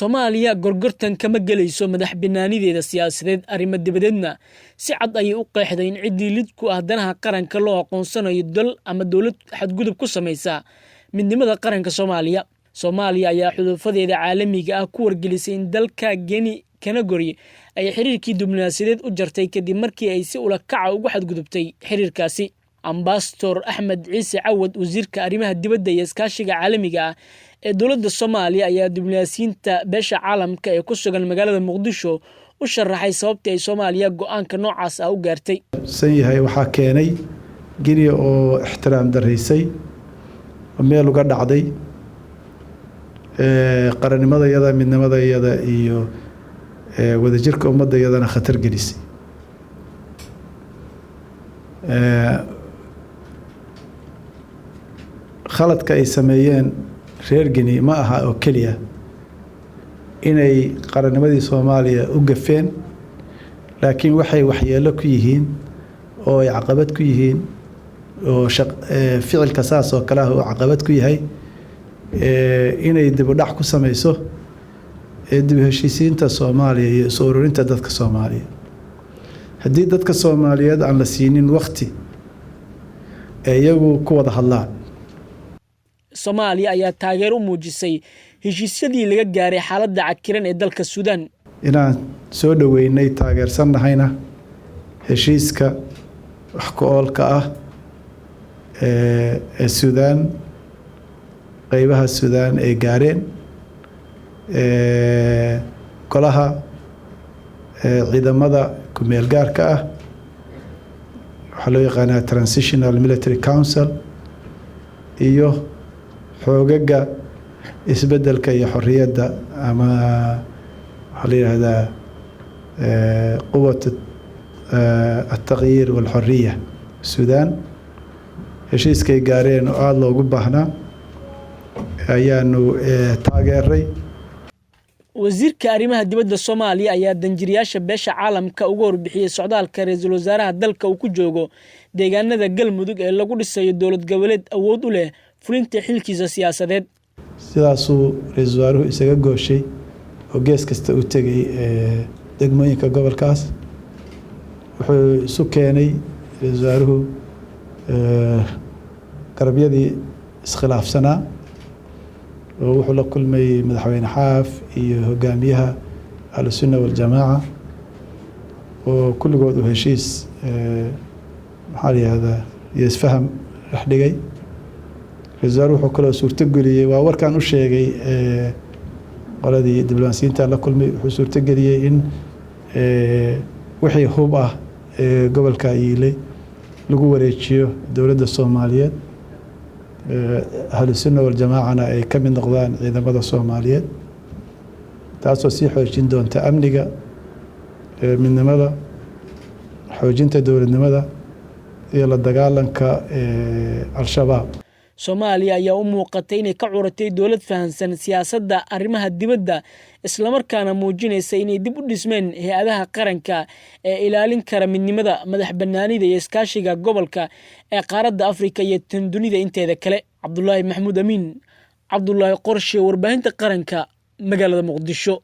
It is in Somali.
Soomaaliya gorgortan kama galayso madax banaanideeda siyaasadeed arrimo dibadeedna si cad ayay u qeexday in cidii lid ku ah danaha qaranka loo aqoonsanayo dal ama dawlad xadgudub ku samaysa midnimada qaranka Soomaaliya. Soomaaliya ayaa xuduufadeeda caalamiga ah ku wargelisay in dalka Guinea Conakry ay xiriirkii diblomaasiyadeed u jartay kadib markii ay si ula kaca ugu xadgudubtay xiriirkaasi. Ambassador Axmed Ciise Cawad wasiirka arrimaha dibadda iyo iskaashiga caalamiga ah ee dawladda Soomaaliya ayaa diblomaasiyiinta beesha caalamka ee ku sugan magaalada Muqdisho u sharaxay sababta ay Soomaaliya go'aanka noocaas ah u gaartay. Sanyahay waxa keenay Guinea oo ixtiraam dareysay meel uga dhacday qarannimadayada midnimadayada iyo wadajirka ummadayadana khatar gelisay. khaladka ay sameeyeen reer Guinea ma aha oo kaliya inay qarannimadii Soomaaliya u gafeen laakiin waxay waxyeelo ku yihiin oo ay caqabad ku yihiin oo ficilka saas oo kale ah oo caqabad ku yahay inay dib u dhac ku sameyso dib u heshiisiinta Soomaaliya iyo soo ururinta dadka Soomaaliya. haddii dadka Soomaaliyeed aan la siinin waqti iyagu ku wada hadlaan. Soomaaliya ayaa taageero u muujisay heshiisyadii laga gaaray xaaladda cakiran ee dalka Suudaan. inaan soo dhaweynay taageersanahayna heshiiska wax ku oolka ah ee Suudaan qaybaha Suudaan ay gaareen golaha ciidamada ku meel gaarka ah waxa loo yaqaanaa Transitional Military Council iyo xoogaga isbedelka iyo xorriyadda ama waxa la yiraahdaa quwwat التغيير والحرية السودان heshiiskay gaareen oo aad loogu baahnaa ayaanu taageeray. wasiirka arrimaha dibadda Soomaaliya ayaa danjiriyaasha beesha caalamka uga warbixiyay socdaalka ra'iisul wasaaraha dalka uu ku joogo deegaanada Galmudug ee lagu dhisayo dawlad goboleed awood u leh fulinta xilkiisa siyaasadeed. sidaasuu ra'iisul wasaaruhu isaga gooshay oo gees kasta u tagay degmooyinka gobolkaas wuxuu isu keenay ra'iisul wasaaruhu qarabyadii iskhilaafsanaa oo wuxuu la kulmay madaxweyne xaaf iyo hogaamiyaha ahlusunna waljamaaca oo kulligood u heshiis maxaa la yihahdaa iyo isfaham dhex dhigay. ra'iisul wasaaruhu wuxuu kaloo suurtageliyey waa warkaan u sheegay qoladii diblomaasiyiinta la kulmay wuxuu suurtageliyey in wixii hub ah ee gobolka yiilay lagu wareejiyo dowladda Soomaaliyeed ahlusunna waljamaacana ay ka mid noqdaan ciidamada Soomaaliyeed taasoo sii xoojin doonta amniga midnimada xoojinta dowladnimada iyo la dagaalanka al-shabaab. Soomaaliya ayaa u muuqatay inay ka curatay dawlad fahansan siyaasadda arrimaha dibadda isla markaana muujinaysa inay dib u dhismeen hay'adaha qaranka ee ilaalin kara midnimada madax banaanida iyo iskaashiga gobolka ee qaaradda Afrika iyo tan dunida inteeda kale. Cabdullaahi Maxamuud Amiin Cabdullaahi Qorshe warbaahinta qaranka magaalada Muqdisho.